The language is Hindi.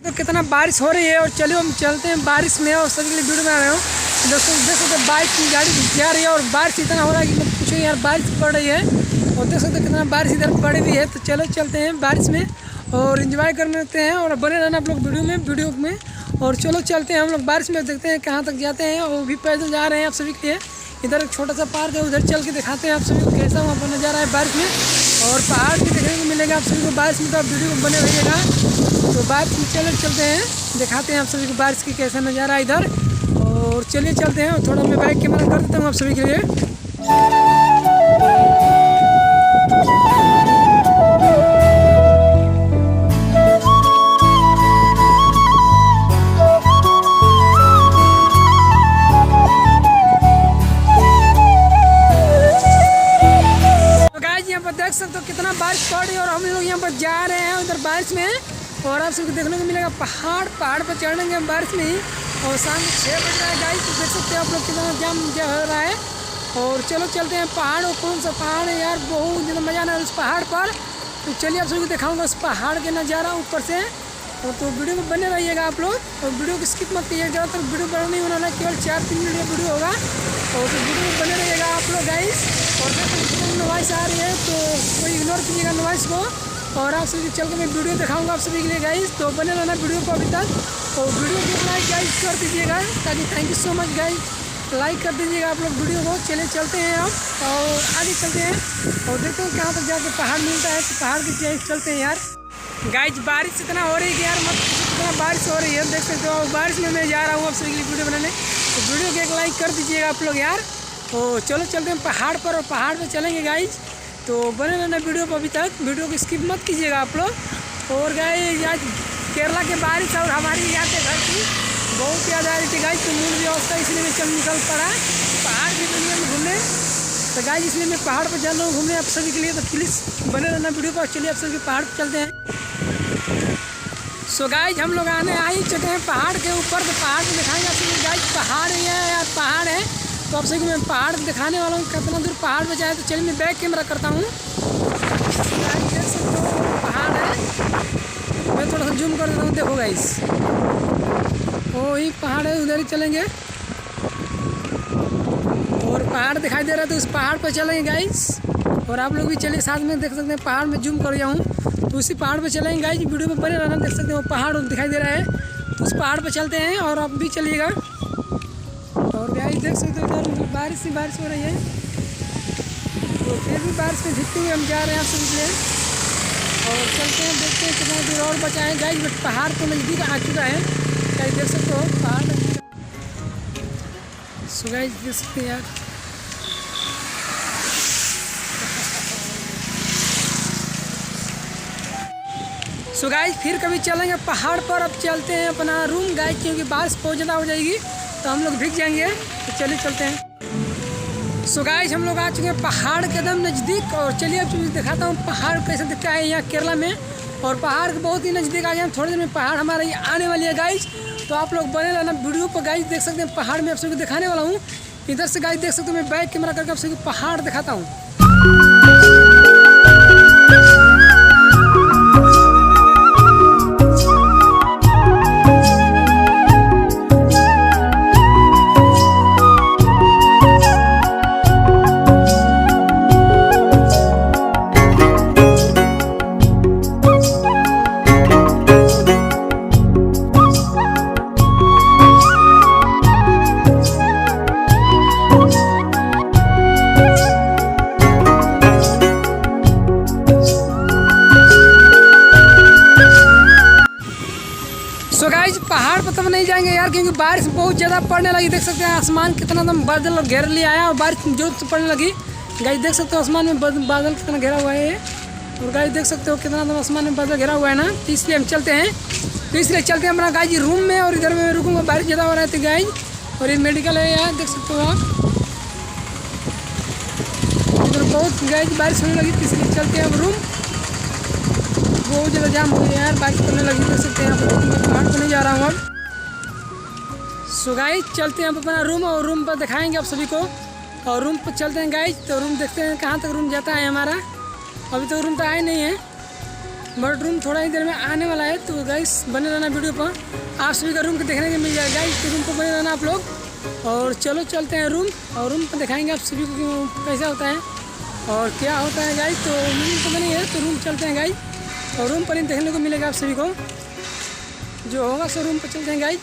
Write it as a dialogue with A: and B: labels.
A: तो कितना बारिश हो रही है और चलिए हम चलते हैं बारिश में और सभी के लिए वीडियो बना रहे हो। दोस्तों देख सकते हैं बाइक की गाड़ी जा रही है और बारिश इतना हो रहा है कि मत पूछो यार, बारिश पड़ रही है और देख सकते हैं कितना बारिश इधर पड़ी हुई है। तो चलो चलते हैं बारिश में और इन्जॉय कर लेते हैं और बने रहना आप लोग वीडियो में। और चलो चलते हैं हम लोग बारिश में, देखते हैं कहाँ तक जाते हैं। और भी पैदल जा रहे हैं आप सभी के लिए। इधर एक छोटा सा पार्क है, उधर चल के दिखाते हैं आप सभी को कैसा वहाँ पर नज़ारा है बारिश में। और पहाड़ भी देखने को मिलेगा आप सभी को बारिश में, तो आप वीडियो में बने रहिएगा। तो बारिश में चलते हैं, दिखाते हैं आप सभी को बारिश की कैसा नज़ारा है इधर। और चलिए चलते हैं और थोड़ा मैं बाइक कैमरा कर देता हूँ आप सभी के लिए। देख सकते हो कितना बारिश पड़ रही है और हम लोग यहाँ पर जा रहे हैं उधर बारिश में। और आप सबको देखने को मिलेगा पहाड़ पर चढ़ेंगे हम बारिश में ही। और शाम 6 बज रहा है गाइस, तो देख सकते हैं आप लोग कितना जाम हो रहा है। और चलो चलते हैं पहाड़। और कौन सा पहाड़ है यार, बहुत ज़्यादा मज़ा आ रहा है उस पहाड़ पर। तो चलिए आप सबको दिखाऊंगा उस पहाड़ के नज़ारा ऊपर से। और तो वीडियो में बने रहिएगा आप लोग और वीडियो को स्किप मत कीजिएगा। ज़्यादातर वीडियो बड़ा नहीं बनाना है, केवल 4-3 मिनट वीडियो होगा। और तो वीडियो में बने रहिएगा आप लोग गाइस। और नॉइस आ रही है तो कोई इग्नोर कीजिएगा नॉइस को। और आप सभी चल के मैं वीडियो दिखाऊंगा आप सभी के लिए गाइस, तो बने रहना वीडियो को अभी तक। और वीडियो को लाइक गाइस कर दीजिएगा, ताकि thank you so much guys, like कर दीजिएगा आप लोग वीडियो को। चलिए चलते हैं हम और आगे चलते हैं और देखते हैं कहाँ तक जाके पहाड़ मिलता है। तो पहाड़ की चीज़ चलते हैं यार। गाइस बारिश इतना हो रही है कि यार मत इतना बारिश हो रही है, देख सकते हो। बारिश में मैं जा रहा हूँ आप सभी के लिए वीडियो बनाने, तो वीडियो को एक लाइक कर दीजिएगा आप लोग यार। तो चलो चलते हैं पहाड़ पर और पहाड़ पे चलेंगे गाइस, तो बने रहना वीडियो पर अभी तक। वीडियो को स्किप मत कीजिएगा आप लोग। और गाइस आज केरला के बारिश और हमारी याद है घर की बहुत याद आ रही थी गाइस, तो मूड व्यवस्था इसलिए मैं निकल पड़ा पहाड़ की दुनिया में घूमने। तो गाइस इसलिए मैं पहाड़ पर जा रहा हूँ घूमने आप सभी के लिए, तो प्लीज़ बने रहना वीडियो पर। चलिए आप सभी पहाड़ पर चलते हैं। सो गाइस हम लोग आने आ ही चुके हैं पहाड़ के ऊपर, तो पहाड़ को दिखाएंगे आप सभी गाइस। पहाड़ ही है यार, पहाड़ है। तो आप सभी को मैं पहाड़ दिखाने वाला हूँ कितना दूर पहाड़ पे जाए। तो चलिए मैं बैक कैमरा करता हूँ। देख सकते हो पहाड़ है, मैं थोड़ा सा जूम कर देता हूँ, देखो गाइस वही पहाड़ है, उधर ही चलेंगे। और पहाड़ दिखाई दे रहा है तो उस पहाड़ पर चलेंगे गाइस। और आप लोग भी चलिए साथ में, देख सकते हैं पहाड़ में जूम कर जाऊँ तो उसी पहाड़ पे चलेंगे गाइस। वीडियो में बने रहना, देख सकते हो पहाड़ दिखाई दे रहा है, तो उस पहाड़ पे चलते हैं और आप भी चलिएगा। और गाइस देख सकते हो इधर बारिश ही बारिश हो रही है, तो फिर भी बारिश में झुकते हुए हम जा रहे हैं आप सभी लिए। और चलते हैं, देखते हैं कितना दूर और बचा है गाइस। बट पहाड़ तो नज़दीक आ चुका है गाइस, देख सकते हो पहाड़। सो गाइस देख सकते हैं यार, सो गाइस फिर कभी चलेंगे पहाड़ पर। अब चलते हैं अपना रूम गाइस, क्योंकि बारिश बहुत ज़्यादा हो जाएगी तो हम लोग भीग जाएंगे। तो चलिए चलते हैं। सो गाइस हम लोग आ चुके हैं पहाड़ के एकदम नज़दीक। और चलिए अब दिखाता हूँ पहाड़ कैसे दिखता है यहाँ केरला में। और पहाड़ के बहुत ही नज़दीक आ गए हम, थोड़ी देर में पहाड़ हमारे ये आने वाली है गाइस। तो आप लोग बने रहना वीडियो पर गाइस। देख सकते हैं पहाड़ में आप सबको दिखाने वाला हूँ। इधर से गाइस देख सकते हो मैं बैक कैमरा करके आप सबको पहाड़ दिखाता हूँ। सो गाइस पहाड़ पर तब नहीं जाएंगे यार, क्योंकि बारिश बहुत ज़्यादा पड़ने लगी। देख सकते हैं आसमान कितना एकदम बादल घेर लिया आया और बारिश जोर से पड़ने लगी गाइस। देख सकते हो आसमान में बादल कितना घेरा हुआ है। और गाइस देख सकते हो कितना एकदम आसमान में बादल घेरा हुआ है ना, तो इसलिए हम चलते हैं। तो इसलिए चलते हैं अपना गाइस रूम में। और इधर में रुकूँगा, बारिश ज़्यादा हो रहा है गाइस। और ये मेडिकल है यार, देख सकते हो आप। इधर बहुत गाइस बारिश होने लगी, तो इसलिए चलते हैं अब रूम। बहुत ज़्यादा जाम हो गया यार, बारिश पड़ने लगी। देख सकते हैं मैं पहाड़ पर नहीं जा रहा हूँ अब। सो गाइस चलते हैं अब अपना रूम, और रूम पर दिखाएंगे आप सभी को। और रूम पर चलते हैं गाइस, तो रूम देखते हैं कहाँ तक रूम जाता है हमारा। अभी तो रूम तो आए नहीं है, बट रूम थोड़ा ही देर में आने वाला है, तो गाइस बने रहना वीडियो पर। आप सभी का रूम को देखने को मिल जाएगा गाइस, तो रूम पर बने रहना आप लोग। और चलो चलते हैं रूम, और रूम पर दिखाएंगे आप सभी को कैसा होता है और क्या होता है गाइस। तो रूम तो बनी है, तो रूम चलते हैं गाइस, और रूम पर ही देखने को मिलेगा आप सभी को जो होगा, सो रूम पर चलते हैं गाइस।